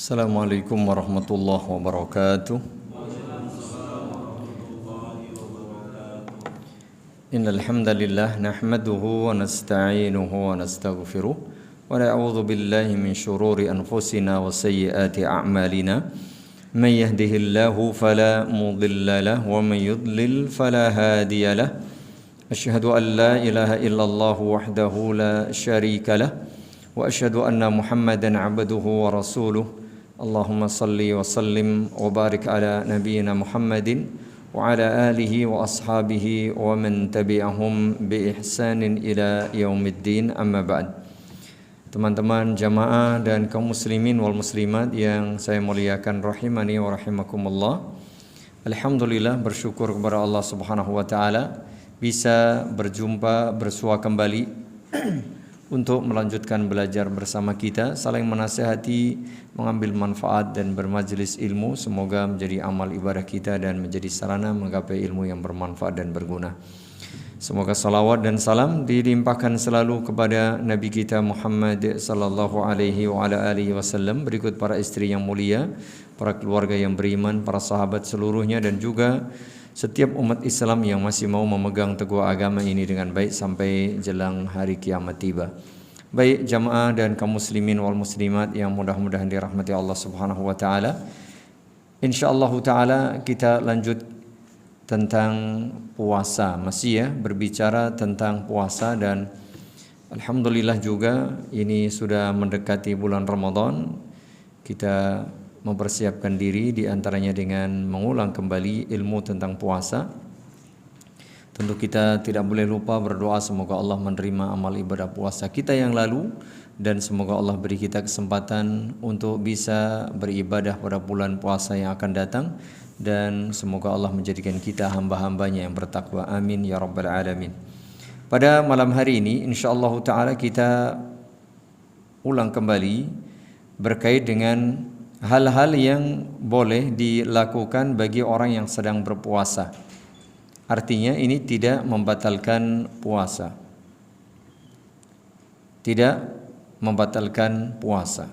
Assalamualaikum warahmatullahi wabarakatuh. Innal hamdalillah nahmaduhu wa nasta'inuhu wa nastaghfiruh wa na'udzu billahi min shururi anfusina wa sayyiati a'malina. Man yahdihillahu fala mudilla lahu wa man yudlil fala hadiya lahu. Asyhadu an la ilaha illallah wahdahu la syarika lahu wa asyhadu anna Muhammadan 'abduhu wa rasuluh. Allahumma salli wa sallim wa barik ala nabiyyina Muhammadin wa ala alihi wa ashabihi wa man tabi'ahum bi ihsanin ila yaumiddin, amma ba'd. Teman-teman jamaah dan kaum muslimin wal muslimat yang saya muliakan rahimani wa rahimakumullah. Alhamdulillah, bersyukur kepada Allah Subhanahu wa taala bisa berjumpa bersua kembali untuk melanjutkan belajar bersama kita, saling menasihati, mengambil manfaat dan bermajlis ilmu. Semoga menjadi amal ibadah kita dan menjadi sarana menggapai ilmu yang bermanfaat dan berguna. Semoga salawat dan salam dilimpahkan selalu kepada Nabi kita Muhammad sallallahu alaihi wa ala alihi wasallam, berikut para istri yang mulia, para keluarga yang beriman, para sahabat seluruhnya, dan juga setiap umat Islam yang masih mau memegang teguh agama ini dengan baik sampai jelang hari kiamat tiba. Baik jamaah dan kaum muslimin wal muslimat yang mudah-mudahan dirahmati Allah Subhanahu wa taala. Insyaallah taala kita lanjut tentang puasa, masih ya berbicara tentang puasa, dan alhamdulillah juga ini sudah mendekati bulan Ramadan. Kita mempersiapkan diri diantaranya dengan mengulang kembali ilmu tentang puasa. Tentu kita tidak boleh lupa berdoa semoga Allah menerima amal ibadah puasa kita yang lalu, dan semoga Allah beri kita kesempatan untuk bisa beribadah pada bulan puasa yang akan datang, dan semoga Allah menjadikan kita hamba-hambanya yang bertakwa. Amin ya rabbal alamin. Pada malam hari ini insyaallah ta'ala kita ulang kembali berkait dengan hal-hal yang boleh dilakukan bagi orang yang sedang berpuasa. Artinya ini tidak membatalkan puasa. Tidak membatalkan puasa.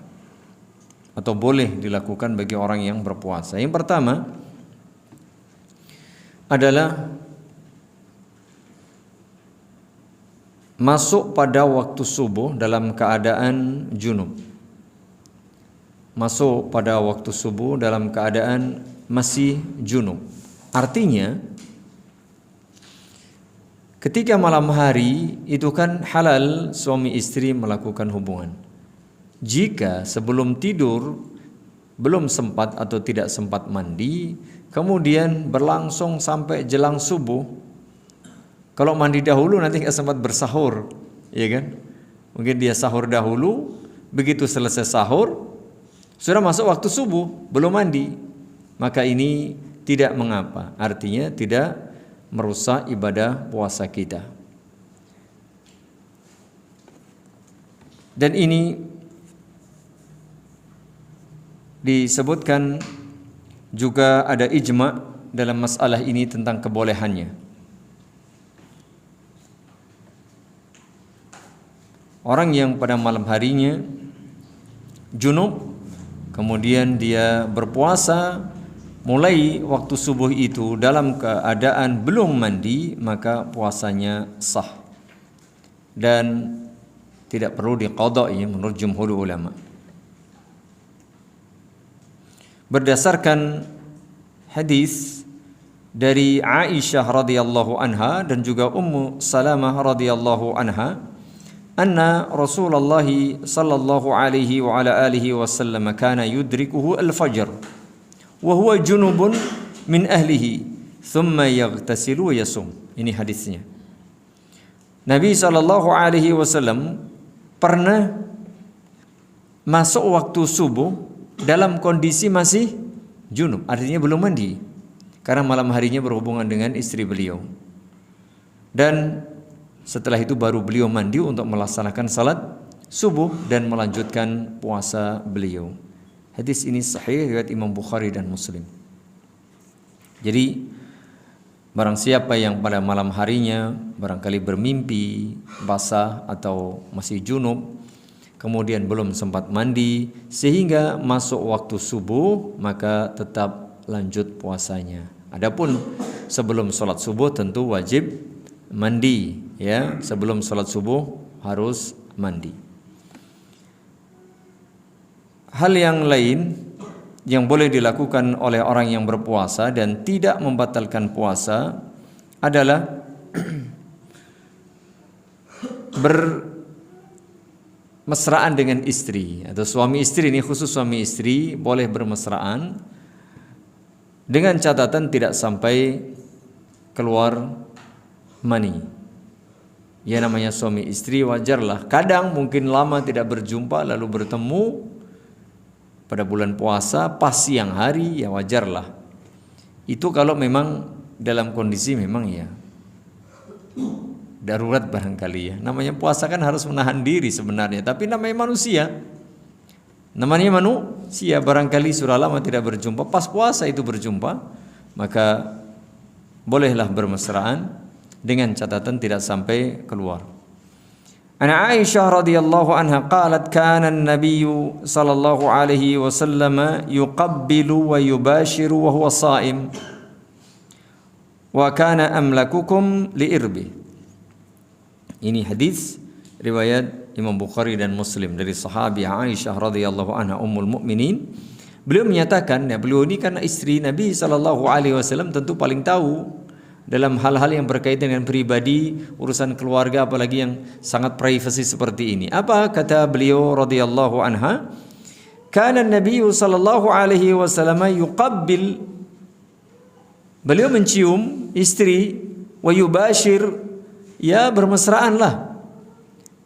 Atau boleh dilakukan bagi orang yang berpuasa. Yang pertama adalah masuk pada waktu subuh dalam keadaan junub. Masuk pada waktu subuh dalam keadaan masih junub. Artinya ketika malam hari itu kan halal suami istri melakukan hubungan. Jika sebelum tidur belum sempat atau tidak sempat mandi, kemudian berlangsung sampai jelang subuh. Kalau mandi dahulu nanti nggak sempat bersahur, ya kan? Mungkin dia sahur dahulu, begitu selesai sahur sudah masuk waktu subuh, belum mandi, maka ini tidak mengapa. Artinya tidak merusak ibadah puasa kita. Dan ini disebutkan juga ada ijma' dalam masalah ini tentang kebolehannya. Orang yang pada malam harinya junub, kemudian dia berpuasa mulai waktu subuh itu dalam keadaan belum mandi, maka puasanya sah dan tidak perlu diqadha ya, menurut jumhur ulama. Berdasarkan hadis dari Aisyah radhiyallahu anha dan juga Ummu Salamah radhiyallahu anha, anna Rasulullah sallallahu alaihi wa ala alihi wasallam kana yudrikuhu al-fajr wa huwa junubun min ahlihi thumma yaghtasilu wa yasum. Ini hadisnya. Nabi sallallahu alaihi wasallam pernah masuk waktu subuh dalam kondisi masih junub, artinya belum mandi, karena malam harinya berhubungan dengan istri beliau. Dan setelah itu baru beliau mandi untuk melaksanakan salat subuh dan melanjutkan puasa beliau. Hadis ini sahih riwayat Imam Bukhari dan Muslim. Jadi barang siapa yang pada malam harinya barangkali bermimpi basah atau masih junub, kemudian belum sempat mandi sehingga masuk waktu subuh, maka tetap lanjut puasanya. Adapun sebelum sholat subuh tentu wajib mandi, ya. Sebelum sholat subuh harus mandi. Hal yang lain yang boleh dilakukan oleh orang yang berpuasa dan tidak membatalkan puasa adalah bermesraan dengan istri atau suami istri. Ini khusus suami istri boleh bermesraan dengan catatan tidak sampai keluar mani. Ya, namanya suami istri wajarlah. Kadang mungkin lama tidak berjumpa lalu bertemu pada bulan puasa pas siang hari, ya wajarlah. Itu kalau memang dalam kondisi memang ya darurat barangkali ya. Namanya puasa kan harus menahan diri sebenarnya, tapi namanya manusia. Namanya manusia, barangkali sudah lama tidak berjumpa, pas puasa itu berjumpa, maka bolehlah bermesraan dengan catatan tidak sampai keluar. Ana Aisyah radhiyallahu anha qalat kana an-nabiy sallallahu alaihi wasallam yuqabbilu wa yubashiru wa huwa sha'im wa kana amlakukum liirbi. Ini hadis riwayat Imam Bukhari dan Muslim dari sahabi Aisyah radhiyallahu anha ummul mukminin. Beliau menyatakan, ya, beliau ini karena istri Nabi sallallahu alaihi wasallam tentu paling tahu dalam hal-hal yang berkaitan dengan pribadi, urusan keluarga, apalagi yang sangat privasi seperti ini. Apa kata beliau radhiyallahu anha? Kana Nabi sallallahu alaihi wasallam yuqabbil, beliau mencium istri, wa yubashir, ya bermesraanlah.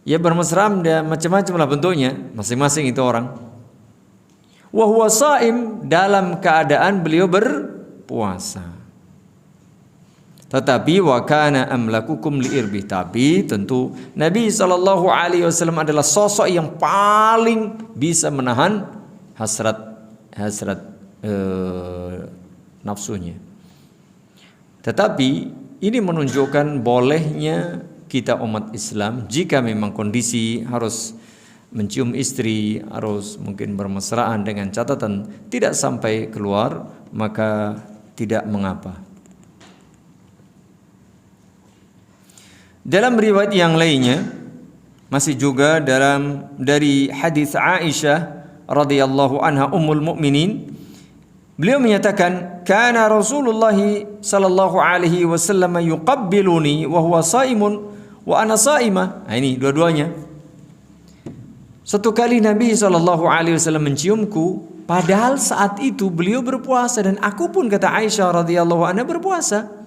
Ya bermesraan dia macam-macam lah bentuknya, masing-masing itu orang. Wa huwa shaim, dalam keadaan beliau berpuasa. Tetapi wa kana amlakukum liirbi, tapi tentu Nabi sallallahu alaihi wasallam adalah sosok yang paling bisa menahan hasrat nafsunya. Tetapi ini menunjukkan bolehnya kita umat Islam jika memang kondisi harus mencium istri, harus mungkin bermesraan dengan catatan tidak sampai keluar, maka tidak mengapa. Dalam riwayat yang lainnya masih juga dari hadis Aisyah radhiyallahu anha ummul mukminin, beliau menyatakan kana Rasulullah sallallahu alaihi wasallam yuqabbiluni wa huwa shaimun wa ana shaimah. Nah, ini dua-duanya. Satu kali Nabi sallallahu alaihi wasallam menciumku padahal saat itu beliau berpuasa dan aku pun, kata Aisyah radhiyallahu anha, berpuasa.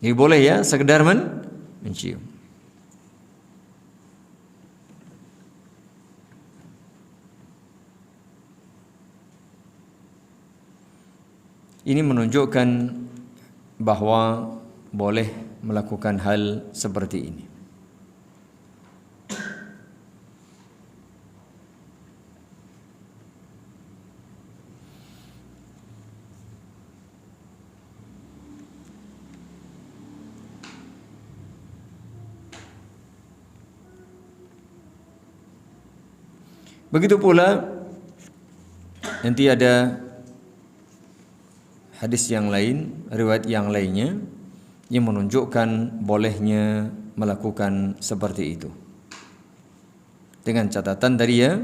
Jadi boleh ya sekedar mencium. Ini menunjukkan bahwa boleh melakukan hal seperti ini. Begitu pula nanti ada hadis yang lain, riwayat yang lainnya yang menunjukkan bolehnya melakukan seperti itu. Dengan catatan tadi ya,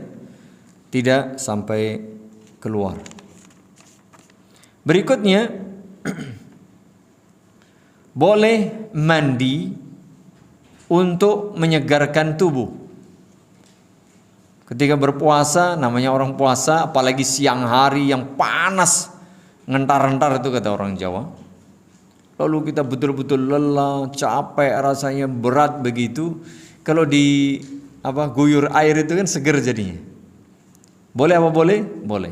tidak sampai keluar. Berikutnya boleh mandi untuk menyegarkan tubuh. Ketika berpuasa, namanya orang puasa, apalagi siang hari yang panas, ngentar-entar itu kata orang Jawa. Lalu kita betul-betul lelah, capek, rasanya berat begitu. Kalau guyur air itu kan seger jadinya. Boleh apa boleh? Boleh.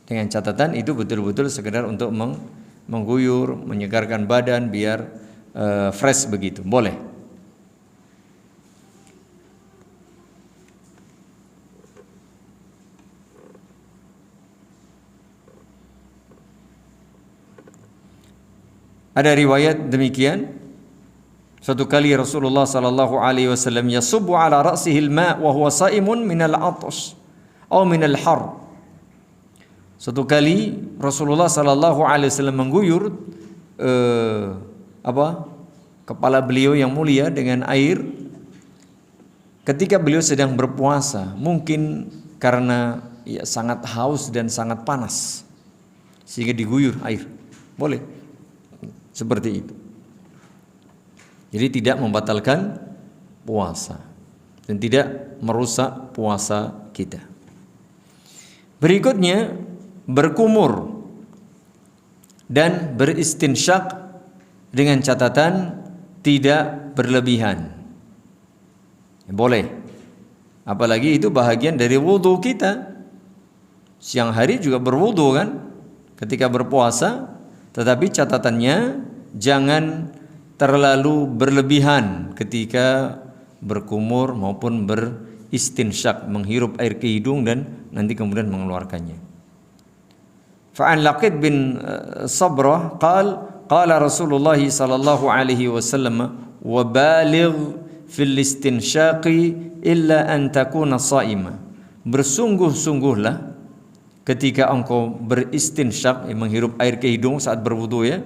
Dengan catatan itu betul-betul sekedar untuk mengguyur, menyegarkan badan biar fresh begitu. Boleh. Ada riwayat demikian Suatu kali Rasulullah sallallahu alaihi wasallam yasubbu ala ra'sihi al-ma' wa huwa sha'imun min al-'atash atau min al-har. Suatu kali Rasulullah sallallahu alaihi wasallam mengguyur kepala beliau yang mulia dengan air ketika beliau sedang berpuasa, mungkin karena sangat haus dan sangat panas sehingga diguyur air. Boleh seperti itu. Jadi tidak membatalkan puasa dan tidak merusak puasa kita. Berikutnya berkumur dan beristinsyak dengan catatan tidak berlebihan. Boleh. Apalagi itu bahagian dari wudu kita. Siang hari juga berwudu kan ketika berpuasa, tetapi catatannya jangan terlalu berlebihan ketika berkumur maupun beristinsyak, menghirup air ke hidung dan nanti kemudian mengeluarkannya. Fa'an Laqid bin Sabrah qala Rasulullah sallallahu alaihi wasallam wa baligh fil istinsyaqi illa an takuna sha'ima. Bersungguh-sungguhlah ketika engkau beristinsyak, menghirup air ke hidung saat berwudu ya.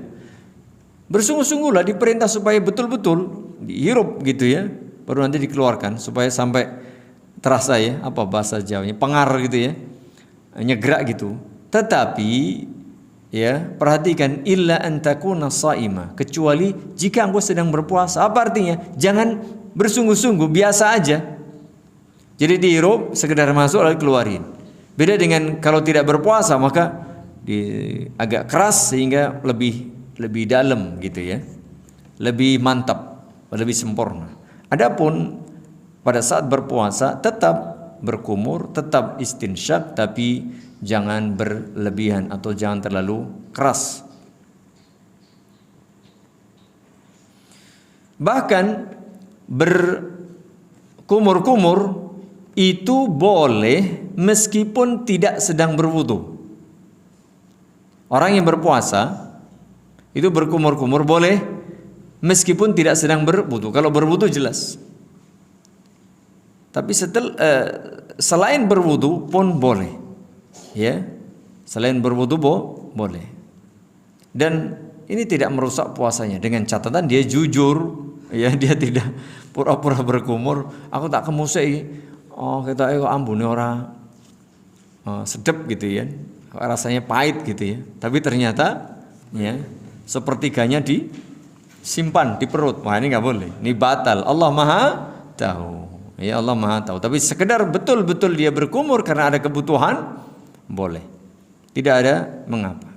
Bersungguh-sungguhlah, diperintah supaya betul-betul dihirup gitu ya, baru nanti dikeluarkan supaya sampai terasa ya, apa bahasa Jawanya, pengar gitu ya, nyegrak gitu. Tetapi ya, perhatikan illa an takuna shaima, kecuali jika engkau sedang berpuasa. Apa artinya? Jangan bersungguh-sungguh, biasa aja. Jadi dihirup sekedar masuk lalu keluarin. Beda dengan kalau tidak berpuasa, maka agak keras sehingga lebih dalam gitu ya, lebih mantap, lebih sempurna. Adapun pada saat berpuasa tetap berkumur, tetap istinsyak, tapi jangan berlebihan atau jangan terlalu keras. Bahkan berkumur-kumur itu boleh meskipun tidak sedang berwudu. Orang yang berpuasa itu berkumur-kumur boleh meskipun tidak sedang berwudu. Kalau berwudu jelas. Tapi selain berwudu pun boleh. Ya. Selain berwudu boleh. Dan ini tidak merusak puasanya, dengan catatan dia jujur, ya, dia tidak pura-pura berkumur. Aku tak kemusik. Oh, kita kok ambune ora sedep gitu ya. Rasanya pahit gitu ya. Tapi ternyata ya sepertiganya disimpan di perut. Wah, ini nggak boleh. Ini batal. Allah Maha tahu. Ya, Allah Maha tahu. Tapi sekedar betul-betul dia berkumur karena ada kebutuhan, boleh. Tidak ada mengapa.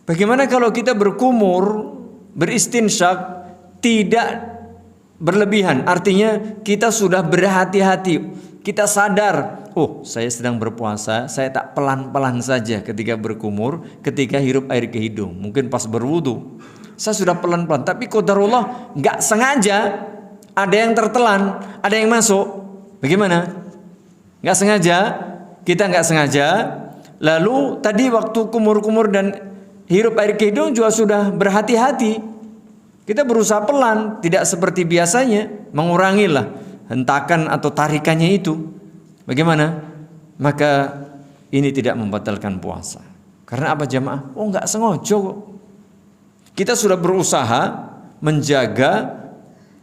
Bagaimana kalau kita berkumur, beristinsyak tidak berlebihan? Artinya kita sudah berhati-hati, kita sadar, oh saya sedang berpuasa, saya tak pelan-pelan saja ketika berkumur, ketika hirup air ke hidung. Mungkin pas berwudu, saya sudah pelan-pelan, tapi qadarullah nggak sengaja ada yang tertelan, ada yang masuk. Bagaimana? Nggak sengaja, kita nggak sengaja. Lalu tadi waktu kumur-kumur dan hirup air ke hidung juga sudah berhati-hati. Kita berusaha pelan, tidak seperti biasanya, mengurangilah hentakan atau tarikannya itu. Bagaimana? Maka ini tidak membatalkan puasa. Karena apa jamaah? Oh, enggak sengaja kok. Kita sudah berusaha menjaga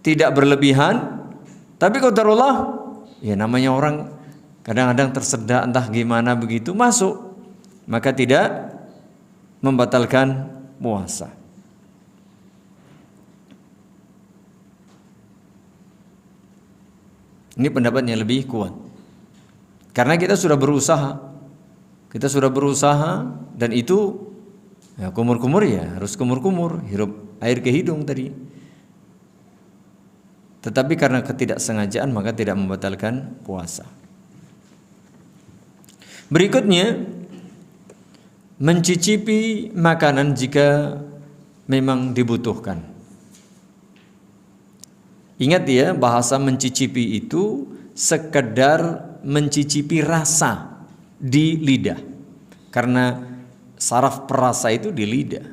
tidak berlebihan, tapi qadarullah, ya namanya orang kadang-kadang tersedak entah gimana begitu masuk, maka tidak membatalkan puasa. Ini pendapatnya lebih kuat. Karena kita sudah berusaha. Kita sudah berusaha dan itu ya, kumur-kumur ya harus kumur-kumur, hirup air ke hidung tadi. Tetapi karena ketidaksengajaan maka tidak membatalkan puasa. Berikutnya, mencicipi makanan jika memang dibutuhkan. Ingat ya, bahasa mencicipi itu sekedar mencicipi rasa di lidah. Karena saraf perasa itu di lidah.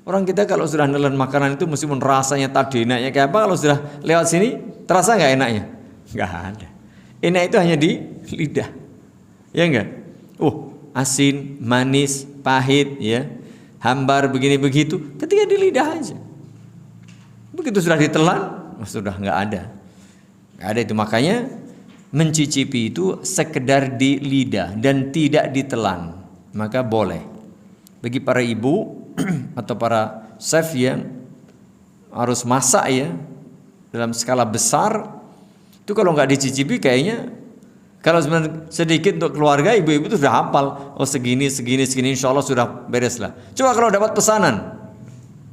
Orang kita kalau sudah nelan makanan itu meskipun rasanya tadi enaknya kayak apa, kalau sudah lewat sini terasa nggak enaknya? Nggak ada. Enak itu hanya di lidah, ya enggak? Asin, manis, pahit, ya, hambar begini begitu, ketika di lidah aja. Begitu sudah ditelan, sudah nggak ada itu. Makanya mencicipi itu sekedar di lidah dan tidak ditelan, maka boleh. Bagi para ibu atau para chef yang harus masak ya dalam skala besar, itu kalau nggak dicicipi kayaknya, kalau sedikit untuk keluarga, ibu-ibu itu sudah hafal, segini insya Allah sudah beres lah. Coba kalau dapat pesanan,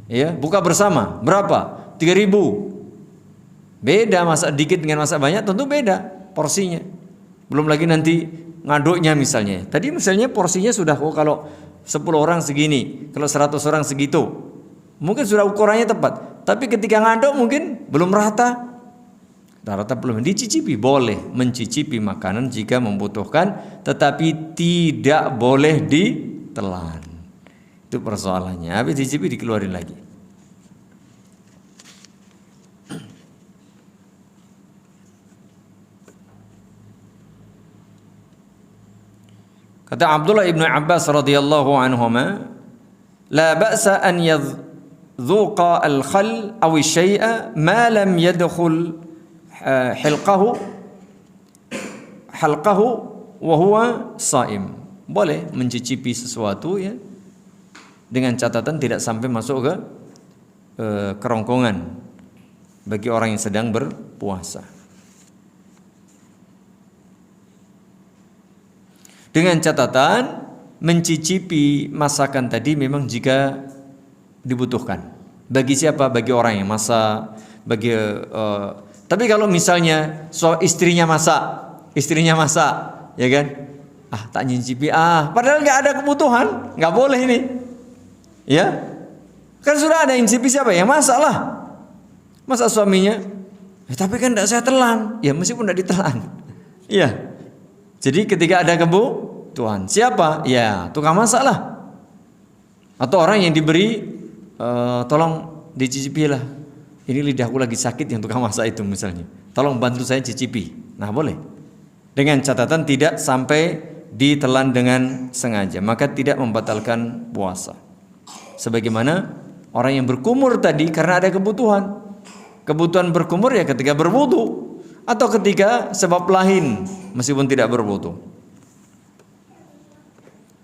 ya buka bersama berapa? 3.000. Beda masak dikit dengan masak banyak, tentu beda porsinya. Belum lagi nanti ngaduknya misalnya. Tadi misalnya porsinya sudah kalau 10 orang segini, kalau 100 orang segitu, mungkin sudah ukurannya tepat. Tapi ketika ngaduk mungkin belum rata. Rata belum. Dicicipi, boleh mencicipi makanan jika membutuhkan, tetapi tidak boleh ditelan. Itu persoalannya. Habis dicicipi dikeluarin lagi. Kata Abdullah ibn Abbas radhiyallahu anhuma, la ba'sa an yadhuqa al-khal aw syai'a ma lam yadkhul halqahu wa huwa sha'im. Boleh mencicipi sesuatu ya, dengan catatan tidak sampai masuk ke kerongkongan bagi orang yang sedang berpuasa. Dengan catatan mencicipi masakan tadi memang jika dibutuhkan. Bagi siapa? Bagi orang yang masak. Tapi kalau misalnya istrinya masak, ya kan? Tak nyicipi. Padahal nggak ada kebutuhan, nggak boleh ini. Ya, kan sudah ada yang nyicipi siapa? Yang masak lah. Masa suaminya? Tapi kan tidak saya telan. Ya meskipun tidak ditelan. Iya. Jadi ketika ada kebutuhan, siapa? Ya tukang masak lah. Atau orang yang diberi, tolong dicicipi lah. Ini lidahku lagi sakit yang tukang masak itu misalnya. Tolong bantu saya cicipi. Nah boleh. Dengan catatan tidak sampai ditelan dengan sengaja. Maka tidak membatalkan puasa. Sebagaimana orang yang berkumur tadi karena ada kebutuhan. Kebutuhan berkumur ya ketika berwudu. Atau ketika sebab lain meskipun tidak berwudu.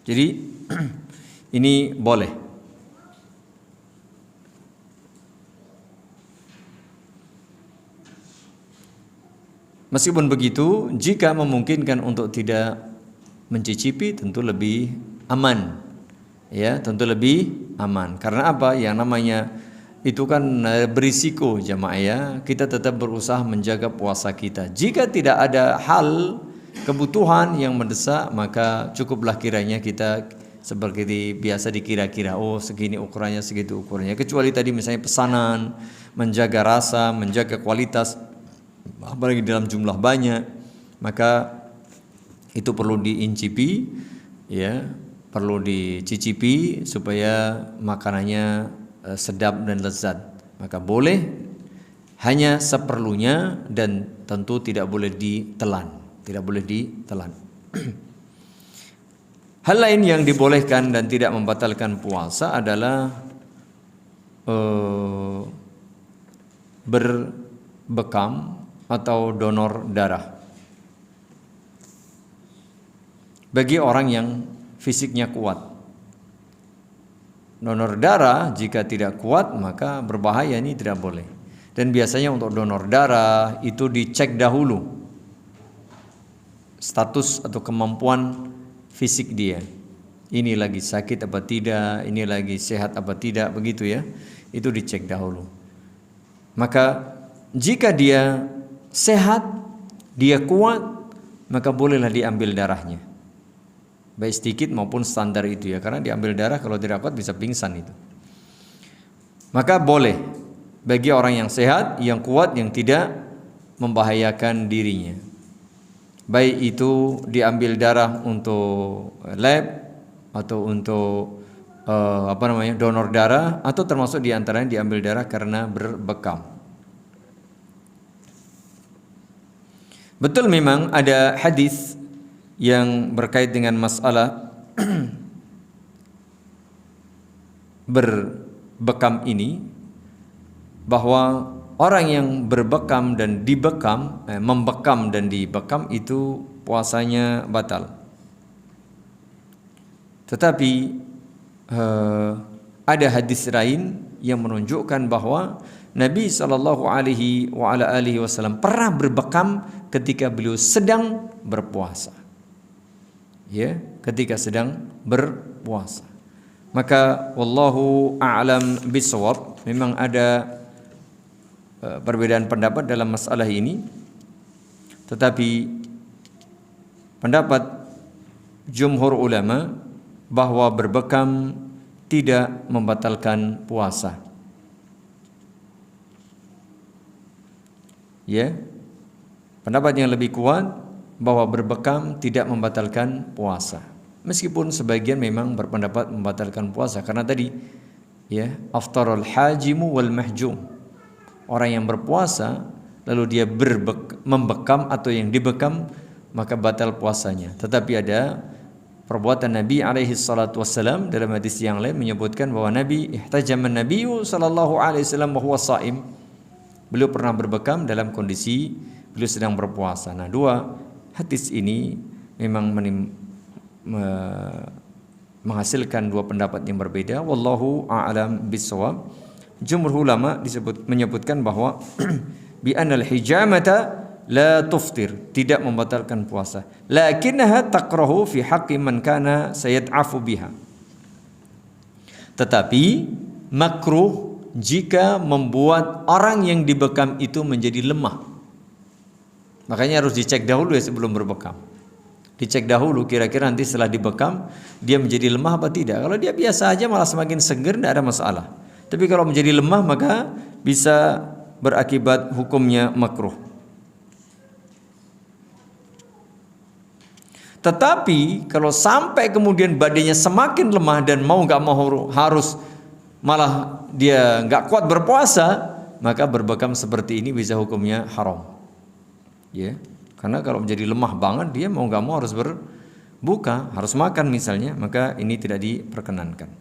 Jadi ini boleh. Meskipun begitu, jika memungkinkan untuk tidak mencicipi tentu lebih aman. Ya, tentu lebih aman. Karena apa? Yang namanya itu kan berisiko jamaah ya. Kita tetap berusaha menjaga puasa kita. Jika tidak ada hal kebutuhan yang mendesak, maka cukuplah kiranya kita seperti biasa dikira-kira, segini ukurannya, segitu ukurannya. Kecuali tadi misalnya pesanan, menjaga rasa, menjaga kualitas, apalagi dalam jumlah banyak, maka itu perlu diincipi, ya, perlu dicicipi supaya makanannya sedap dan lezat. Maka boleh hanya seperlunya dan tentu tidak boleh ditelan. Tidak boleh ditelan. Hal lain yang dibolehkan dan tidak membatalkan puasa adalah berbekam atau donor darah. Bagi orang yang fisiknya kuat. Donor darah jika tidak kuat maka berbahaya, ini tidak boleh. Dan biasanya untuk donor darah itu dicek dahulu status atau kemampuan fisik dia. Ini lagi sakit apa tidak, ini lagi sehat apa tidak, begitu ya. Itu dicek dahulu. Maka jika dia sehat, dia kuat, maka bolehlah diambil darahnya. Baik sedikit maupun standar itu ya, karena diambil darah kalau tidak kuat bisa pingsan itu. Maka boleh bagi orang yang sehat, yang kuat, yang tidak membahayakan dirinya. baik itu diambil darah untuk lab atau untuk donor darah, atau termasuk diantaranya diambil darah karena berbekam. Betul, memang ada hadis yang berkait dengan masalah berbekam ini, bahwa orang yang berbekam dan dibekam, membekam dan dibekam itu puasanya batal. Tetapi ada hadis lain yang menunjukkan bahwa Nabi SAW pernah berbekam ketika beliau sedang berpuasa. Ya, ketika sedang berpuasa. Maka wallahu a'lam bishawab, memang ada perbedaan pendapat dalam masalah ini, tetapi pendapat jumhur ulama bahwa berbekam tidak membatalkan puasa. Ya, pendapat yang lebih kuat bahwa berbekam tidak membatalkan puasa. Meskipun sebagian memang berpendapat membatalkan puasa, karena tadi ya, aftarul hajimu wal mahjum. Orang yang berpuasa lalu dia membekam atau yang dibekam, maka batal puasanya. Tetapi ada perbuatan Nabi alaihi salatu wassalam dalam hadis yang lain menyebutkan bahwa Nabi ihtajaman Nabiyyu sallallahu alaihi wasallam wa huwa shaim. Beliau pernah berbekam dalam kondisi beliau sedang berpuasa. Nah, dua hadis ini memang menghasilkan dua pendapat yang berbeda. Wallahu a'lam bishawab. Jumhur ulama menyebutkan bahwa bi anal hijamata la tuftir, tidak membatalkan puasa. Lakinnaha takrahu fi haqqi man kana sayad'afu biha. Tetapi makruh jika membuat orang yang dibekam itu menjadi lemah. Makanya harus dicek dahulu ya sebelum berbekam. Dicek dahulu kira-kira nanti setelah dibekam dia menjadi lemah apa tidak. Kalau dia biasa aja malah semakin seger, tidak ada masalah. Tapi kalau menjadi lemah maka bisa berakibat hukumnya makruh. Tetapi kalau sampai kemudian badannya semakin lemah dan mau nggak mau harus malah dia nggak kuat berpuasa, maka berbekam seperti ini bisa hukumnya haram. Ya, karena kalau menjadi lemah banget dia mau nggak mau harus berbuka, harus makan misalnya, maka ini tidak diperkenankan.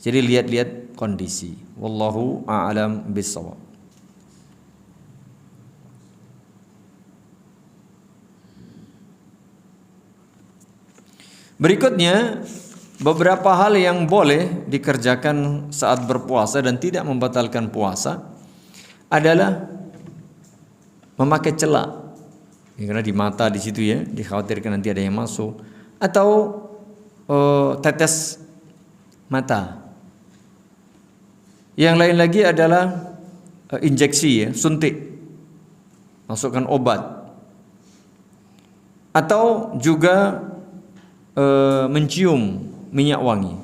Jadi lihat-lihat kondisi. Wallahu a'lam bishawab. Berikutnya, beberapa hal yang boleh dikerjakan saat berpuasa dan tidak membatalkan puasa adalah memakai celak. Ya, karena di mata di situ ya, dikhawatirkan nanti ada yang masuk, atau tetes mata. Yang lain lagi adalah injeksi ya, suntik, masukkan obat, atau juga mencium minyak wangi.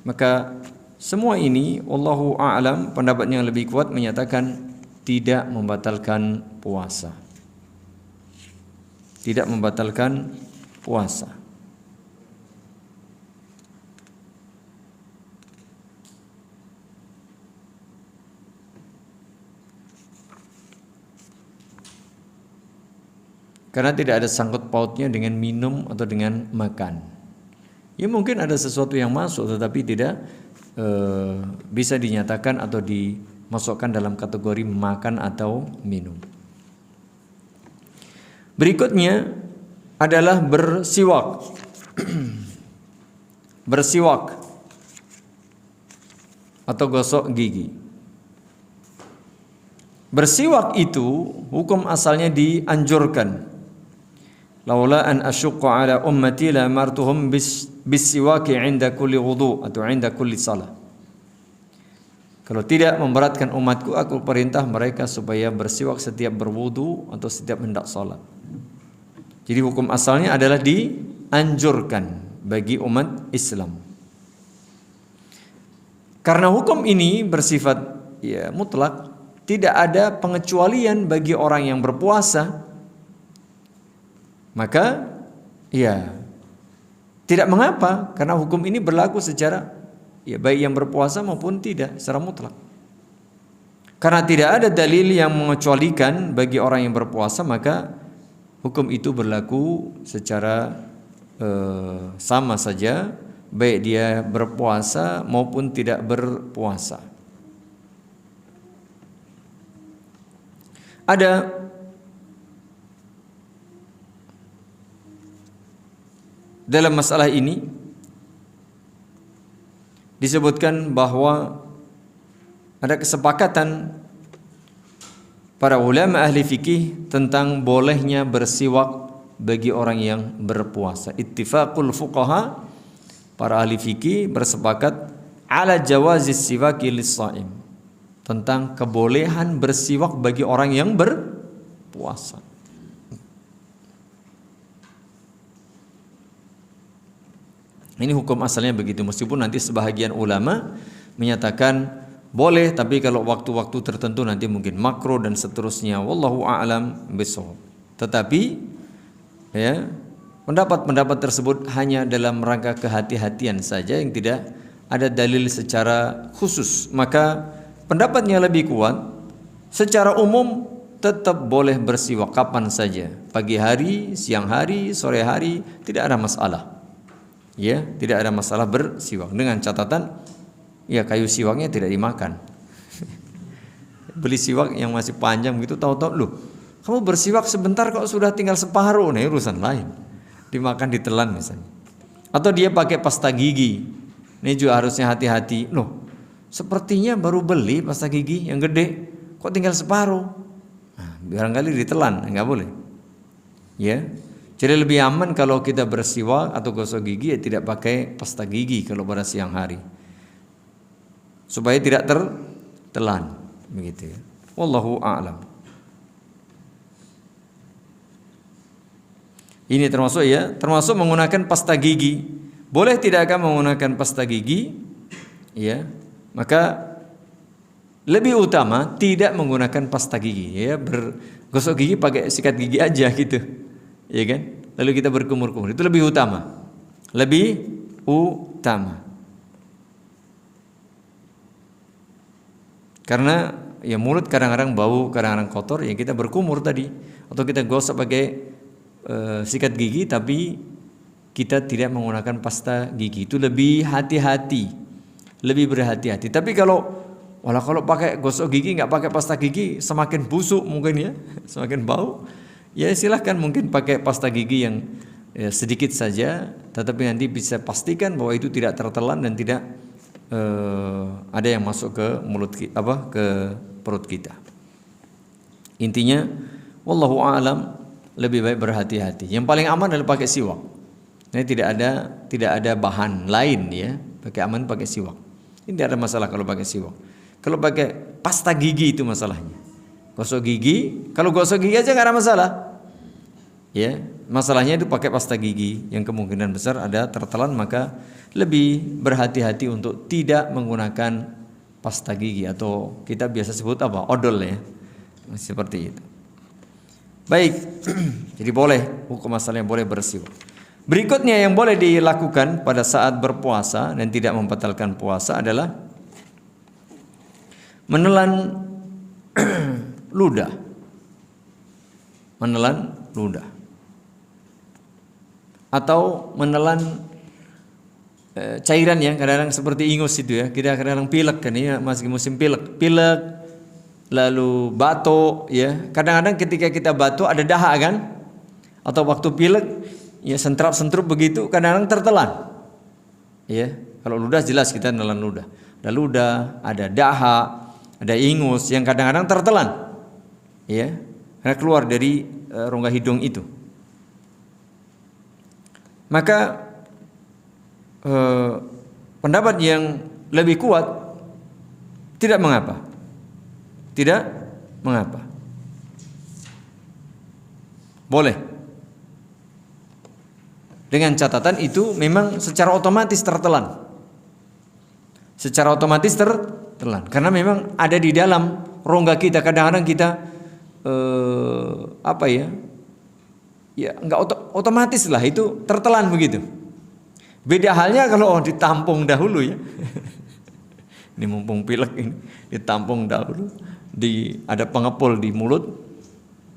Maka semua ini wallahu a'lam, pendapat yang lebih kuat menyatakan tidak membatalkan puasa. Tidak membatalkan puasa. Karena tidak ada sangkut pautnya dengan minum atau dengan makan. Ya mungkin ada sesuatu yang masuk tetapi tidak bisa dinyatakan atau dimasukkan dalam kategori makan atau minum. Berikutnya adalah bersiwak. Bersiwak atau gosok gigi. Bersiwak itu hukum asalnya dianjurkan. Laula an asyqa ala ummati la amartuhum bisiwaki 'inda kulli wudu atau 'inda kulli salah. Kalau tidak memberatkan umatku, aku perintah mereka supaya bersiwak setiap berwudu atau setiap hendak salat. Jadi hukum asalnya adalah dianjurkan bagi umat Islam. Karena hukum ini bersifat ya mutlak, tidak ada pengecualian bagi orang yang berpuasa maka ya tidak mengapa, karena hukum ini berlaku secara ya baik yang berpuasa maupun tidak secara mutlak. Karena tidak ada dalil yang mengecualikan bagi orang yang berpuasa, maka hukum itu berlaku secara sama saja baik dia berpuasa maupun tidak berpuasa. Ada dalam masalah ini disebutkan bahwa ada kesepakatan para ulama ahli fikih tentang bolehnya bersiwak bagi orang yang berpuasa. Ittifaqul fuqaha, para ahli fikih bersepakat ala jawazis siwaki lis-shaim, tentang kebolehan bersiwak bagi orang yang berpuasa. Ini hukum asalnya begitu, meskipun nanti sebahagian ulama menyatakan boleh, tapi kalau waktu-waktu tertentu nanti mungkin makruh dan seterusnya. Wallahu a'lam bishawab. Tetapi ya, pendapat-pendapat tersebut hanya dalam rangka kehati-hatian saja yang tidak ada dalil secara khusus. Maka pendapatnya lebih kuat, secara umum tetap boleh bersiwak kapan saja, pagi hari, siang hari, sore hari, tidak ada masalah. Ya, tidak ada masalah bersiwak, dengan catatan ya kayu siwaknya tidak dimakan. Beli siwak yang masih panjang gitu, tahu-tahu loh, kamu bersiwak sebentar kok sudah tinggal separuh, nah urusan lain. Dimakan, ditelan misalnya. Atau dia pakai pasta gigi, ini juga harusnya hati-hati. Loh, sepertinya baru beli pasta gigi yang gede, kok tinggal separuh. Nah, barangkali ditelan, nggak boleh. Ya. Jadi lebih aman kalau kita bersiwak atau gosok gigi ya tidak pakai pasta gigi kalau pada siang hari, supaya tidak tertelan begitu ya. Wallahu a'lam. Ini termasuk menggunakan pasta gigi. Boleh tidak akan menggunakan pasta gigi? Ya, maka lebih utama tidak menggunakan pasta gigi ya, bergosok gigi pakai sikat gigi aja gitu. Ya kan? Lalu kita berkumur-kumur, itu lebih utama. Lebih utama. Karena ya mulut kadang-kadang bau, kadang-kadang kotor, ya kita berkumur tadi, atau kita gosok pakai sikat gigi tapi kita tidak menggunakan pasta gigi, itu lebih hati-hati, lebih berhati-hati. Tapi kalau pakai gosok gigi nggak pakai pasta gigi semakin busuk mungkin ya, semakin bau. Ya silahkan mungkin pakai pasta gigi yang ya, sedikit saja, tetapi nanti bisa pastikan bahwa itu tidak tertelan dan tidak ada yang masuk ke mulut ke perut kita. Intinya, wallahu a'lam, lebih baik berhati-hati. Yang paling aman adalah pakai siwak. Ini tidak ada bahan lain ya. Pakai aman pakai siwak. Ini tidak ada masalah kalau pakai siwak. Kalau pakai pasta gigi itu masalahnya. Gosok gigi, kalau gosok gigi aja nggak ada masalah. Ya, masalahnya itu pakai pasta gigi yang kemungkinan besar ada tertelan, maka lebih berhati-hati untuk tidak menggunakan pasta gigi atau kita biasa sebut apa? Odol ya. Seperti itu. Baik. Jadi boleh, hukum asalnya boleh bersiwak. Berikutnya yang boleh dilakukan pada saat berpuasa dan tidak membatalkan puasa adalah menelan ludah. Menelan ludah. Atau menelan cairan yang kadang-kadang seperti ingus itu ya. Kita kadang-kadang pilek kan ya, masih musim pilek, lalu batuk ya. Kadang-kadang ketika kita batuk ada dahak kan? Atau waktu pilek ya sentrap-sentrup begitu kadang-kadang tertelan. Ya, kalau ludah jelas kita menelan ludah. Ada ludah, ada dahak, ada ingus yang kadang-kadang tertelan. Ya, karena keluar dari rongga hidung itu. Maka pendapat yang lebih kuat tidak mengapa. Tidak mengapa. Boleh. Dengan catatan itu memang secara otomatis tertelan. Secara otomatis tertelan. Karena memang ada di dalam rongga kita. Kadang-kadang kita ya enggak otomatis lah itu tertelan begitu. Beda halnya kalau ditampung dahulu ya. Ini mumpung pilek ini ditampung dahulu, ada pengepul di mulut,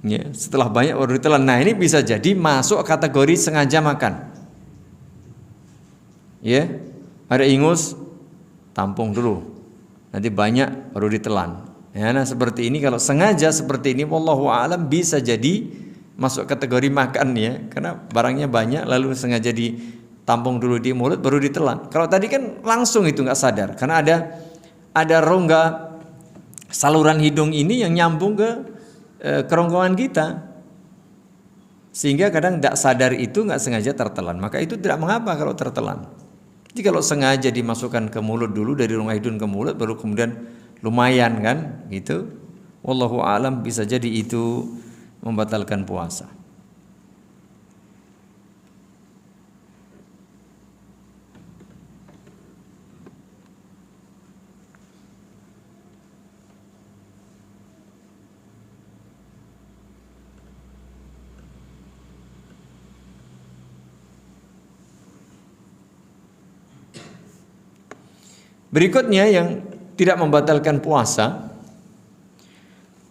ya, setelah banyak baru ditelan. Nah ini bisa jadi masuk kategori sengaja makan. Ya, ada ingus, tampung dulu, nanti banyak baru ditelan. Ya, nah seperti ini kalau sengaja seperti ini, wallahu a'lam bisa jadi masuk kategori makan ya, karena barangnya banyak lalu sengaja ditampung dulu di mulut baru ditelan. Kalau tadi kan langsung itu nggak sadar, karena ada rongga saluran hidung ini yang nyambung ke kerongkongan kita, sehingga kadang tidak sadar itu nggak sengaja tertelan. Maka itu tidak mengapa kalau tertelan. Jadi kalau sengaja dimasukkan ke mulut dulu, dari rongga hidung ke mulut baru kemudian lumayan kan gitu, wallahu alam bisa jadi itu membatalkan puasa. Berikutnya yang tidak membatalkan puasa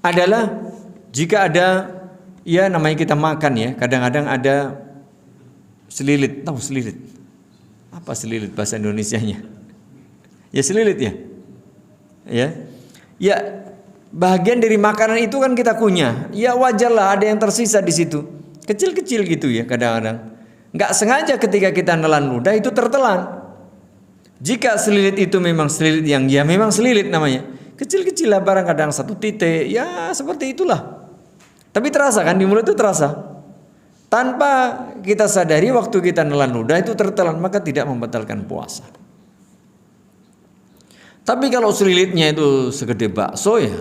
adalah jika ada, ya namanya kita makan ya, kadang-kadang ada selilit. Tahu selilit? Apa selilit bahasa Indonesianya? Ya selilit ya. Ya, bagian dari makanan itu kan kita kunyah. Ya wajarlah ada yang tersisa di situ. Kecil-kecil gitu ya kadang-kadang. Nggak sengaja ketika kita nelan ludah itu tertelan. Jika selilit itu memang selilit yang ya memang selilit namanya, kecil-kecil lah barang, kadang satu titik, ya seperti itulah. Tapi terasa kan di mulut itu terasa. Tanpa kita sadari waktu kita nelan ludah itu tertelan, maka tidak membatalkan puasa. Tapi kalau selilitnya itu segede bakso ya,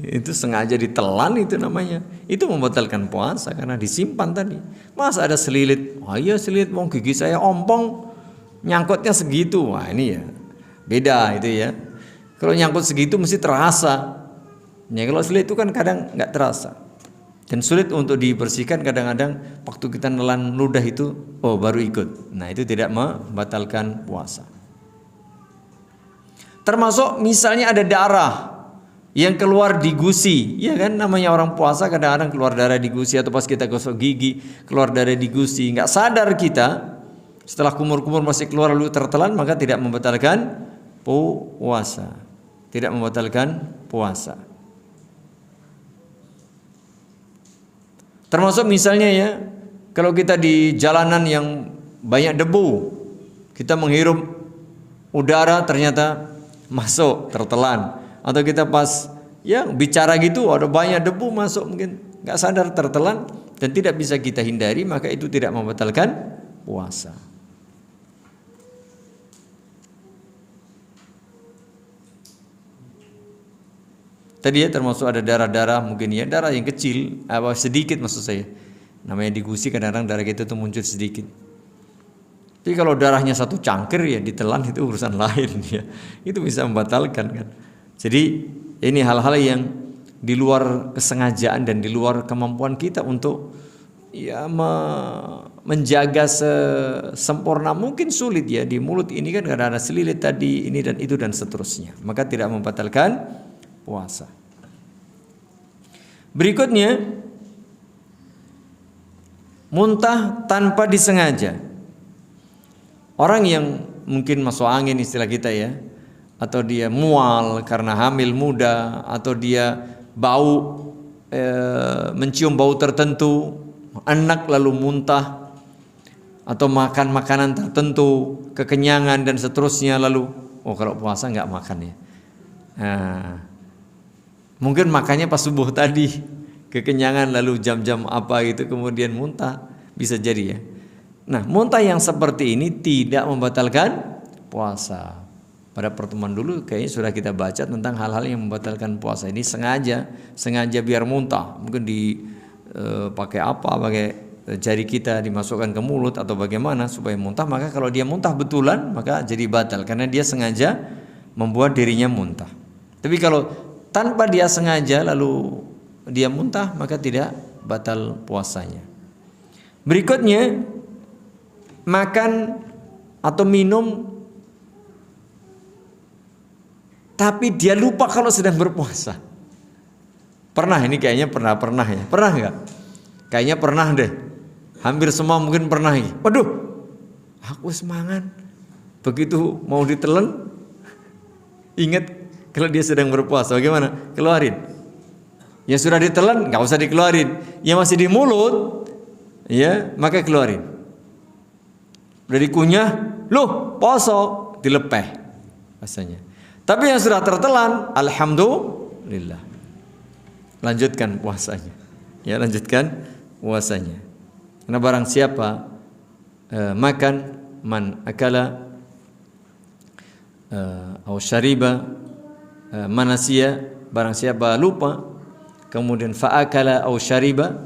itu sengaja ditelan itu namanya, itu membatalkan puasa karena disimpan tadi. Masa ada selilit, wah iya selilit, mau gigi saya ompong nyangkutnya segitu, wah ini ya beda itu ya. Kalau nyangkut segitu mesti terasa. Ya kalau selilit itu kan kadang nggak terasa dan sulit untuk dibersihkan. Kadang-kadang waktu kita nelan ludah itu, oh baru ikut. Nah itu tidak membatalkan puasa. Termasuk misalnya ada darah yang keluar di gusi, ya kan namanya orang puasa kadang-kadang keluar darah di gusi, atau pas kita gosok gigi keluar darah di gusi, nggak sadar kita, setelah kumur-kumur masih keluar lalu tertelan, maka tidak membatalkan puasa, tidak membatalkan puasa. Termasuk misalnya ya, kalau kita di jalanan yang banyak debu, kita menghirup udara ternyata masuk tertelan. Atau kita pas ya bicara gitu ada banyak debu masuk, mungkin nggak sadar tertelan dan tidak bisa kita hindari, maka itu tidak membatalkan puasa. Tadi ya termasuk ada darah-darah, mungkin ya darah yang kecil, sedikit maksud saya. Namanya di gusi kadang-kadang darah kita tuh muncul sedikit. Tapi kalau darahnya satu cangkir ya ditelan itu urusan lain ya. Itu bisa membatalkan kan. Jadi ini hal-hal yang di luar kesengajaan dan di luar kemampuan kita untuk ya menjaga sesempurna mungkin, sulit ya. Di mulut ini kan kadang ada selilit tadi, ini dan itu dan seterusnya. Maka tidak membatalkan puasa. Berikutnya, muntah tanpa disengaja. Orang yang mungkin masuk angin istilah kita ya, atau dia mual karena hamil muda, atau dia mencium bau tertentu, enak lalu muntah, atau makan makanan tertentu, kekenyangan dan seterusnya lalu, oh kalau puasa nggak makan ya. Nah, mungkin makannya pas subuh tadi, kekenyangan lalu jam-jam apa itu kemudian muntah, bisa jadi ya. Nah, muntah yang seperti ini tidak membatalkan puasa. Pada pertemuan dulu kayaknya sudah kita baca tentang hal-hal yang membatalkan puasa. Ini sengaja biar muntah. Mungkin pakai jari kita dimasukkan ke mulut atau bagaimana supaya muntah. Maka kalau dia muntah betulan maka jadi batal karena dia sengaja membuat dirinya muntah. Tapi kalau tanpa dia sengaja lalu dia muntah maka tidak batal puasanya. Berikutnya, makan atau minum tapi dia lupa kalau sedang berpuasa. Pernah ini kayaknya pernah ya. Pernah nggak? Kayaknya pernah deh. Hampir semua mungkin pernah. Waduh, aku semangat. Begitu mau ditelan, ingat kalau dia sedang berpuasa, bagaimana? Keluarin. Ya sudah ditelan, nggak usah dikeluarin. Yang masih di mulut, ya maka keluarin. Udah dikunyah, loh poso, dilepeh rasanya. Tapi yang sudah tertelan, alhamdulillah, lanjutkan puasanya. Ya lanjutkan puasanya. Karena barang siapa makan, man akala atau syariba manasiya, barang siapa lupa, kemudian faakala atau syariba,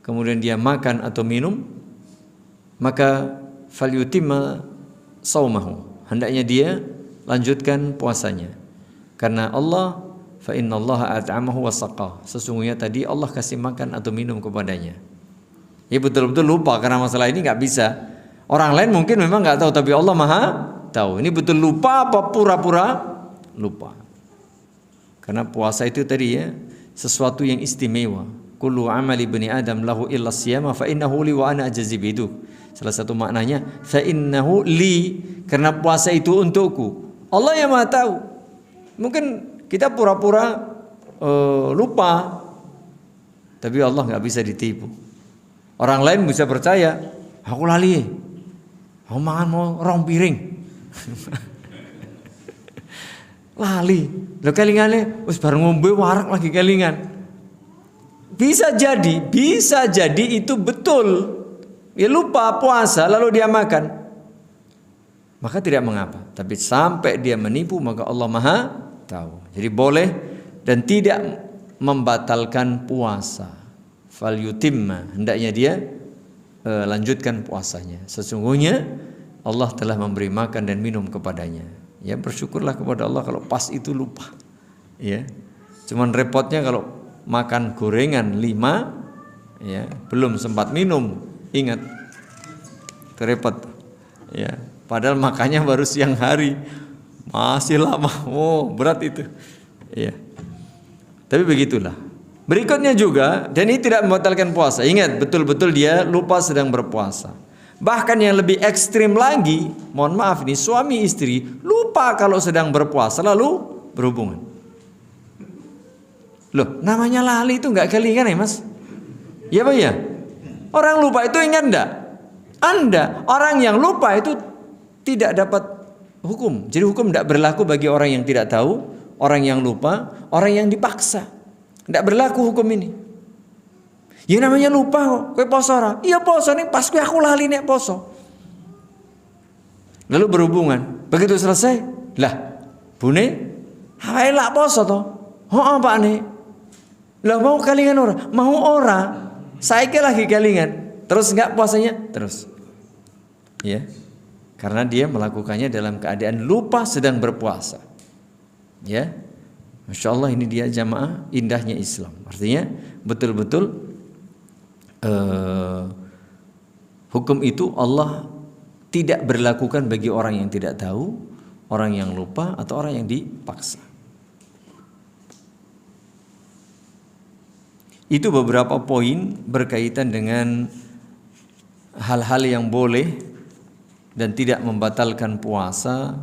kemudian dia makan atau minum, maka falyutimma saumahu, hendaknya dia lanjutkan puasanya. Karena Allah, fa innallaha at'amahu wa saqah, sesungguhnya tadi Allah kasih makan atau minum kepadanya. Ya betul-betul lupa, karena masalah ini nggak bisa. Orang lain mungkin memang nggak tahu, tapi Allah Maha tahu. Ini betul lupa apa pura-pura lupa. Karena puasa itu tadi ya sesuatu yang istimewa. Kullu amali bani Adam lahu illa siyama fa innahu li wa ana ajzi bidu. Salah satu maknanya fa innahu li, karena puasa itu untukku. Allah yang Maha tahu. Mungkin kita pura-pura lupa, tapi Allah nggak bisa ditipu. Orang lain bisa percaya, aku lali, aku makan mau rong piring, lali. Lo kelingane, us bareng ngombe warak lagi kelingan. Bisa jadi itu betul. Ya lupa puasa lalu dia makan, maka tidak mengapa. Tapi sampai dia menipu, maka Allah Maha tahu. Jadi boleh dan tidak membatalkan puasa. Fal yutimma, hendaknya dia lanjutkan puasanya. Sesungguhnya Allah telah memberi makan dan minum kepadanya. Ya bersyukurlah kepada Allah kalau pas itu lupa. Ya, cuman repotnya kalau makan gorengan 5, ya belum sempat minum, ingat repot. Ya, padahal makannya baru siang hari, masih lama. Oh berat itu. Ya, tapi begitulah. Berikutnya juga, dan ini tidak membatalkan puasa. Ingat, betul-betul dia lupa sedang berpuasa. Bahkan yang lebih ekstrim lagi, mohon maaf nih, suami istri lupa kalau sedang berpuasa lalu berhubungan. Loh, namanya lali itu nggak kelingan ya mas? Ya Pak ya? Orang lupa itu ingat enggak? Anda, orang yang lupa itu tidak dapat hukum. Jadi hukum tidak berlaku bagi orang yang tidak tahu, orang yang lupa, orang yang dipaksa. Tidak berlaku hukum ini. Ya namanya lupa kok. Kowe poso ora? Iya poso nih, pas kowe aku lali nek poso. Lalu berhubungan. Begitu selesai, lah bune hae lak poso to. Heeh Pak nih. Lah mau kalingan ora? Mau ora. Saiki lagi kalingan. Terus enggak puasanya? Terus. Ya. Karena dia melakukannya dalam keadaan lupa sedang berpuasa. Ya. Masya Allah, ini dia jamaah indahnya Islam. Artinya betul-betul hukum itu Allah tidak berlakukan bagi orang yang tidak tahu, orang yang lupa, atau orang yang dipaksa. Itu beberapa poin berkaitan dengan hal-hal yang boleh dan tidak membatalkan puasa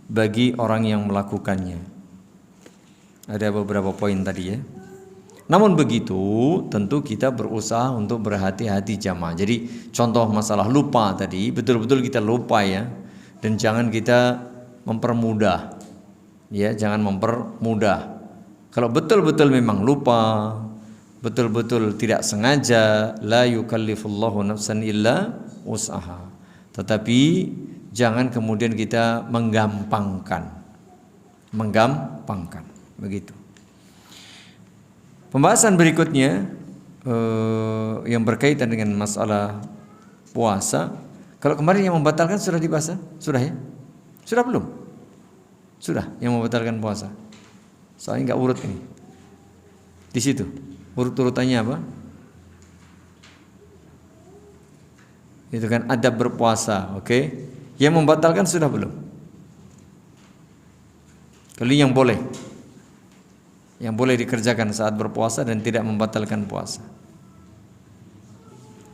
bagi orang yang melakukannya. Ada beberapa poin tadi ya. Namun begitu, tentu kita berusaha untuk berhati-hati jamaah. Jadi contoh masalah lupa tadi, betul-betul kita lupa ya. Dan jangan kita mempermudah. Ya, jangan mempermudah. Kalau betul-betul memang lupa, betul-betul tidak sengaja, la yukallifullahu nafsan illa wus'aha. Tetapi jangan kemudian kita menggampangkan. Begitu. Pembahasan berikutnya yang berkaitan dengan masalah puasa. Kalau kemarin yang membatalkan sudah dibahas, sudah ya? Sudah belum? Sudah yang membatalkan puasa. Soalnya nggak urut ini. Di situ. Urut-urutannya apa? Itu kan adab berpuasa, oke? Yang membatalkan sudah belum? Kalau yang boleh dikerjakan saat berpuasa dan tidak membatalkan puasa.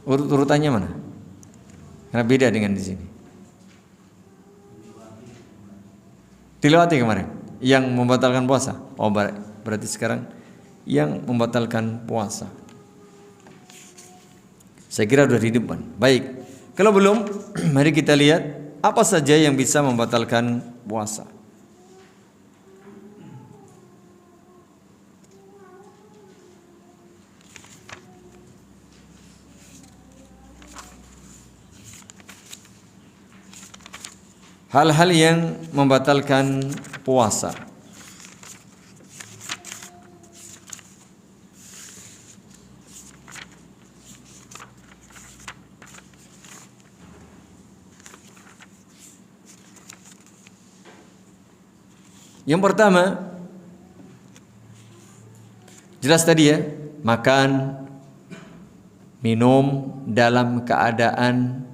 Urut-urutannya mana? Karena beda dengan di sini. Dilewati kemarin yang membatalkan puasa. Oh, berarti sekarang yang membatalkan puasa. Saya kira sudah di depan. Baik. Kalau belum, mari kita lihat apa saja yang bisa membatalkan puasa. Hal-hal yang membatalkan puasa. Yang pertama, jelas tadi ya, makan, minum dalam keadaan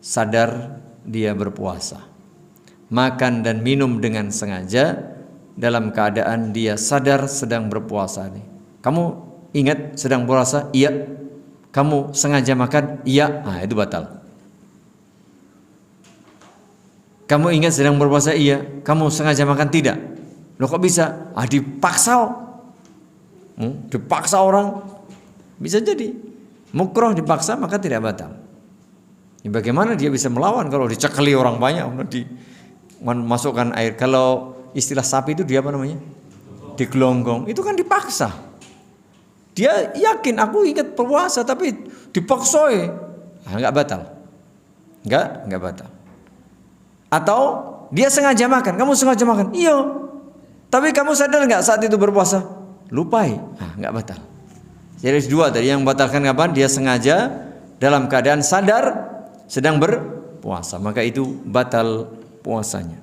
sadar dia berpuasa. Makan dan minum dengan sengaja dalam keadaan dia sadar sedang berpuasa nih. Kamu ingat sedang puasa? Iya. Kamu sengaja makan? Iya. Nah, itu batal. Kamu ingat sedang berpuasa? Iya. Kamu sengaja makan? Tidak. Loh kok bisa? Dipaksa. Dipaksa orang. Bisa jadi. Mukroh dipaksa maka tidak batal. Bagaimana dia bisa melawan kalau dicekali orang banyak, dimasukkan air. Kalau istilah sapi itu dia apa namanya? Digelonggong. Itu kan dipaksa. Dia yakin aku ingat puasa tapi dipaksa. Enggak batal. Enggak batal. Atau dia sengaja makan. Kamu sengaja makan? Iya. Tapi kamu sadar enggak saat itu berpuasa? Lupai. Enggak batal. Jadi dua tadi yang membatalkan kapan? Dia sengaja dalam keadaan sadar sedang berpuasa, maka itu batal puasanya.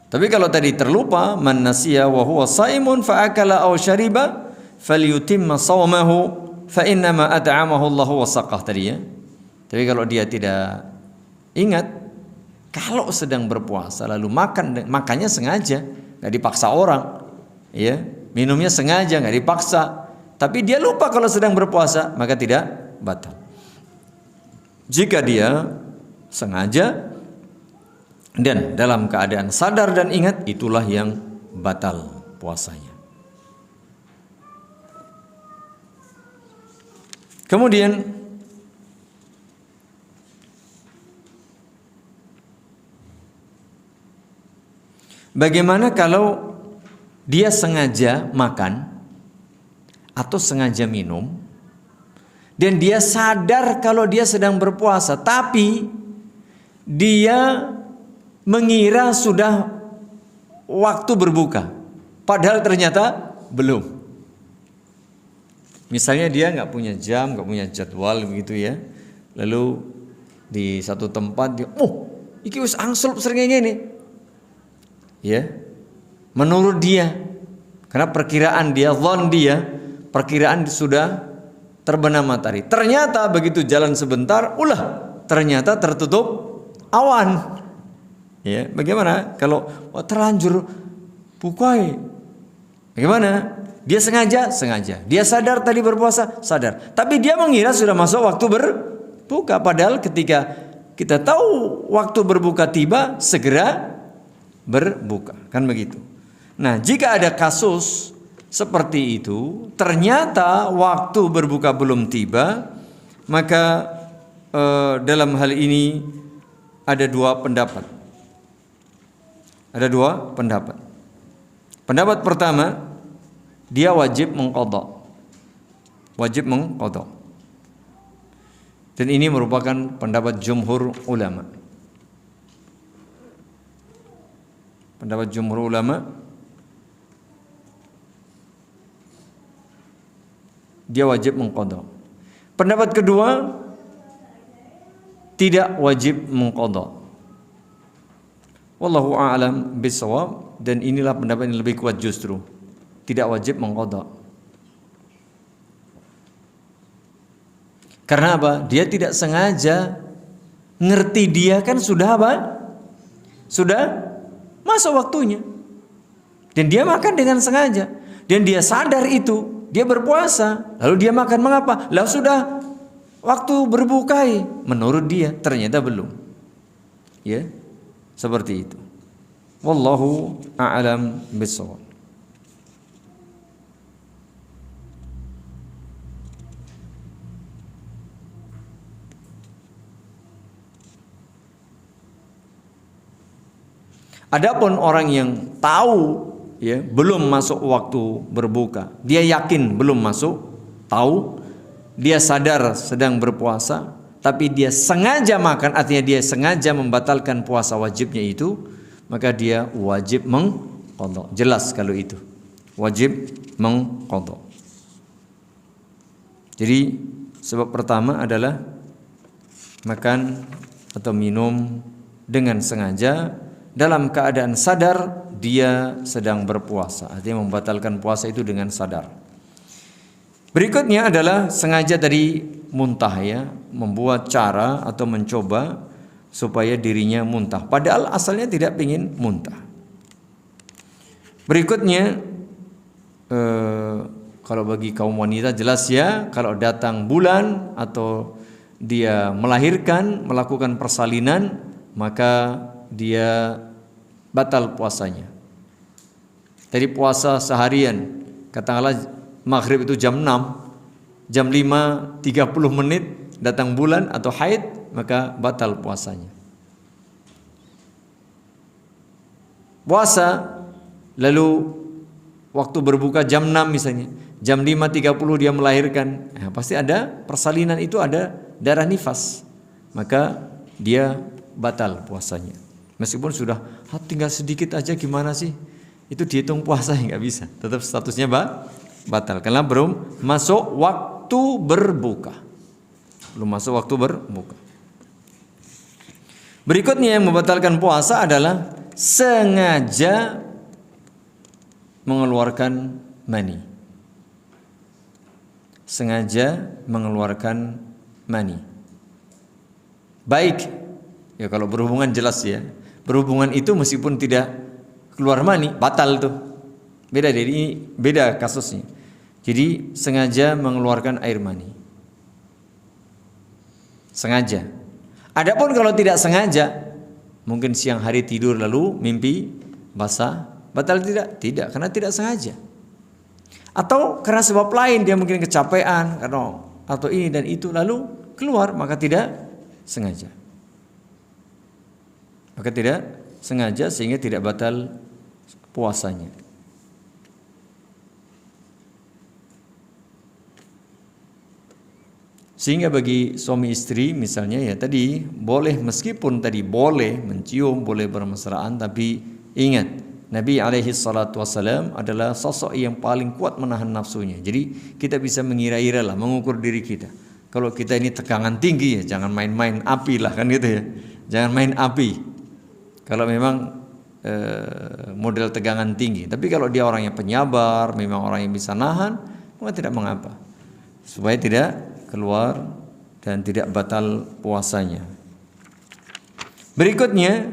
Tapi kalau tadi terlupa, man nasiya wa huwa shaimun fa akala aw syariba falyutimma shaumahu fa innama at'amahu Allah wa saqah tadi ya. Tapi kalau dia tidak ingat, kalau sedang berpuasa lalu makannya sengaja, enggak dipaksa orang, ya. Minumnya sengaja, enggak dipaksa. Tapi dia lupa kalau sedang berpuasa, maka tidak batal. Jika dia sengaja dan dalam keadaan sadar dan ingat, itulah yang batal puasanya. Kemudian bagaimana kalau dia sengaja makan atau sengaja minum dan dia sadar kalau dia sedang berpuasa, tapi dia mengira sudah waktu berbuka, padahal ternyata belum. Misalnya dia nggak punya jam, nggak punya jadwal begitu ya, lalu di satu tempat dia, iki wis angslup sering ini, ya, menurut dia, karena perkiraan dia, zon dia, perkiraan sudah terbenam matahari. Ternyata begitu jalan sebentar, ternyata tertutup awan. Ya, bagaimana kalau terlanjur bukai? Bagaimana? Dia sengaja. Dia sadar tadi berpuasa, sadar. Tapi dia mengira sudah masuk waktu berbuka. Padahal ketika kita tahu waktu berbuka tiba, segera berbuka. Kan begitu. Nah, jika ada kasus seperti itu, ternyata waktu berbuka belum tiba, maka dalam hal ini ada dua pendapat. Pendapat pertama, dia wajib mengqadha. Dan ini merupakan pendapat jumhur ulama. Dia wajib mengqadha. Pendapat kedua, tidak wajib mengqadha. Wallahu a'lam bishawab. dan inilah pendapat yang lebih kuat justru, tidak wajib mengqadha. Karena apa? Dia tidak sengaja, ngerti dia kan sudah apa? Sudah masuk waktunya. Dan dia makan dengan sengaja. Dan dia sadar itu, dia berpuasa, lalu dia makan mengapa? Lah sudah waktu berbukai, menurut dia ternyata belum. Ya, seperti itu. Wallahu a'lam bishawab. Adapun orang yang tahu ya belum masuk waktu berbuka, dia yakin belum masuk, tahu, dia sadar sedang berpuasa, tapi dia sengaja makan, artinya dia sengaja membatalkan puasa wajibnya itu, maka dia wajib mengqadha. Jelas kalau itu. Wajib mengqadha. Jadi sebab pertama adalah makan atau minum dengan sengaja dalam keadaan sadar dia sedang berpuasa, artinya membatalkan puasa itu dengan sadar. Berikutnya adalah sengaja tadi muntah ya, membuat cara atau mencoba supaya dirinya muntah, padahal asalnya tidak ingin muntah. Berikutnya kalau bagi kaum wanita jelas ya, kalau datang bulan atau dia melahirkan, melakukan persalinan, maka dia batal puasanya. Tadi puasa seharian, katakanlah maghrib itu jam 6, jam 5:30 menit datang bulan atau haid, maka batal puasanya. Puasa lalu waktu berbuka jam 6 misalnya, jam 5:30 dia melahirkan, pasti ada persalinan, itu ada darah nifas, maka dia batal puasanya. Meskipun sudah tinggal sedikit aja gimana sih? Itu dihitung puasa nggak bisa. Tetap statusnya batal karena belum masuk waktu berbuka. Belum masuk waktu berbuka. Berikutnya yang membatalkan puasa adalah sengaja mengeluarkan mani. Sengaja mengeluarkan mani. Baik, ya kalau berhubungan jelas ya. Berhubungan itu meskipun tidak keluar mani, batal tuh. Beda, jadi ini beda kasusnya. Jadi sengaja mengeluarkan air mani. Sengaja. Adapun kalau tidak sengaja, mungkin siang hari tidur lalu mimpi basah, batal tidak? Tidak, karena tidak sengaja. Atau karena sebab lain, dia mungkin kecapean karena atau ini dan itu lalu keluar, maka tidak sengaja. Maka tidak sengaja sehingga tidak batal puasanya. Sehingga bagi suami istri misalnya ya tadi boleh, meskipun tadi boleh mencium, boleh bermesraan, tapi ingat Nabi alaihi salatu wassalam adalah sosok yang paling kuat menahan nafsunya. Jadi kita bisa mengira-ira lah, mengukur diri kita. Kalau kita ini tegangan tinggi ya jangan main-main api lah kan gitu ya. Jangan main api. Kalau memang model tegangan tinggi, tapi kalau dia orang yang penyabar, memang orang yang bisa nahan, maka tidak mengapa, supaya tidak keluar dan tidak batal puasanya. Berikutnya,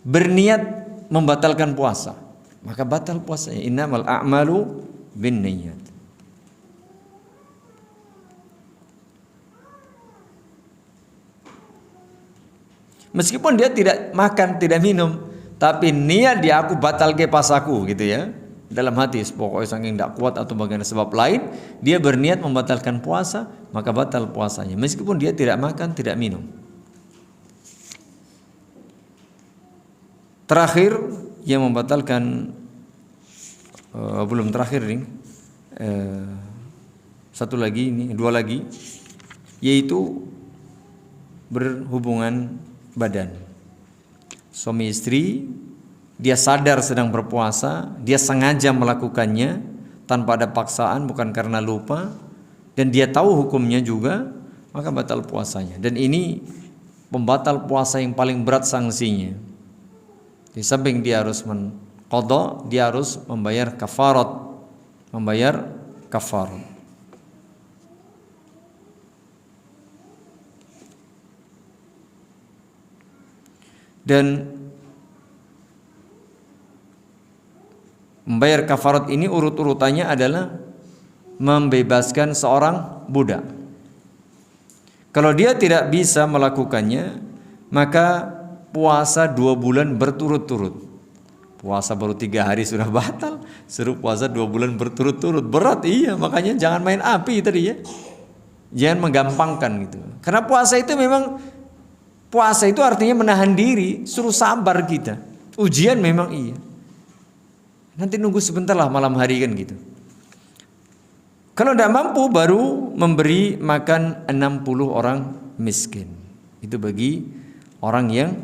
berniat membatalkan puasa, maka batal puasanya. Innamal a'malu binniyat. Meskipun dia tidak makan, tidak minum, tapi niat dia aku batal ke pasaku gitu ya. Dalam hati pokoknya saking tidak kuat atau bagaimana sebab lain, dia berniat membatalkan puasa, maka batal puasanya. Meskipun dia tidak makan, tidak minum. Terakhir yang membatalkan belum terakhir nih. Satu lagi ini, dua lagi, yaitu berhubungan badan. Suami istri dia sadar sedang berpuasa, dia sengaja melakukannya tanpa ada paksaan, bukan karena lupa, dan dia tahu hukumnya juga, maka batal puasanya. Dan ini pembatal puasa yang paling berat sanksinya. Di samping dia harus qadha, dia harus membayar kafarat, membayar kafarat. Dan membayar kafarat ini urut-urutannya adalah membebaskan seorang budak. Kalau dia tidak bisa melakukannya, maka puasa 2 bulan berturut-turut. Puasa baru 3 hari sudah batal, suruh puasa 2 bulan berturut-turut. Berat, iya, makanya jangan main api tadi ya. Jangan menggampangkan gitu. Karena puasa itu memang, puasa itu artinya menahan diri, suruh sabar kita. Ujian memang iya. Nanti nunggu sebentar lah malam hari kan gitu. Kalau tidak mampu baru memberi makan 60 orang miskin. Itu bagi orang yang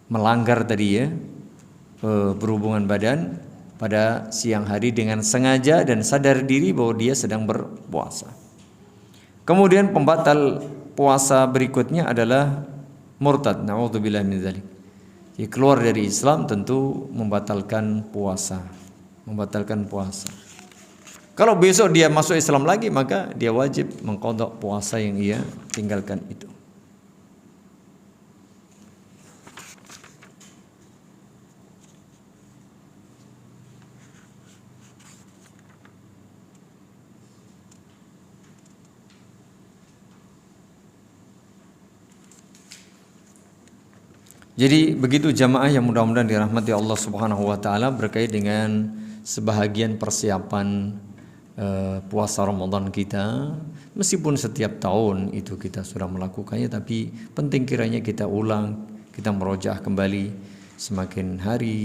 melanggar tadi ya, berhubungan badan pada siang hari dengan sengaja dan sadar diri bahwa dia sedang berpuasa. Kemudian pembatal puasa berikutnya adalah murtad. Na'udzubillah min dzalik. Dia keluar dari Islam tentu membatalkan puasa. Membatalkan puasa. Kalau besok dia masuk Islam lagi, maka dia wajib mengqadha puasa yang ia tinggalkan itu. Jadi begitu jamaah yang mudah-mudahan dirahmati Allah Subhanahu wa taala, berkait dengan sebahagian persiapan puasa Ramadan kita. Meskipun setiap tahun itu kita sudah melakukannya, tapi penting kiranya kita ulang, kita merojaah kembali. Semakin hari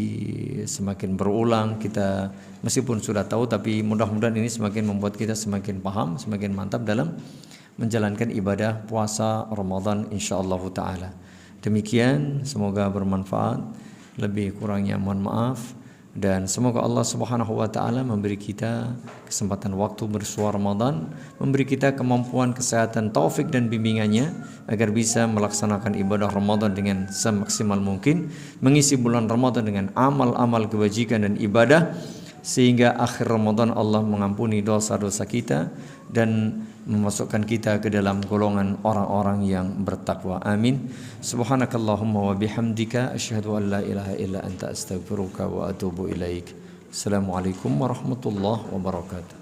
semakin berulang kita, meskipun sudah tahu, tapi mudah-mudahan ini semakin membuat kita semakin paham, semakin mantap dalam menjalankan ibadah puasa Ramadan insyaallah taala. Demikian, semoga bermanfaat. Lebih kurangnya mohon maaf, dan semoga Allah Subhanahu wa taala memberi kita kesempatan waktu bersuara Ramadan, memberi kita kemampuan, kesehatan, taufik dan bimbingannya agar bisa melaksanakan ibadah Ramadan dengan semaksimal mungkin, mengisi bulan Ramadan dengan amal-amal kebajikan dan ibadah, sehingga akhir Ramadan Allah mengampuni dosa-dosa kita dan memasukkan kita ke dalam golongan orang-orang yang bertakwa. Amin. Subhanakallahumma wa bihamdika asyhadu an la ilaha illa anta astaghfiruka wa atubu ilaik. Assalamualaikum warahmatullahi wabarakatuh.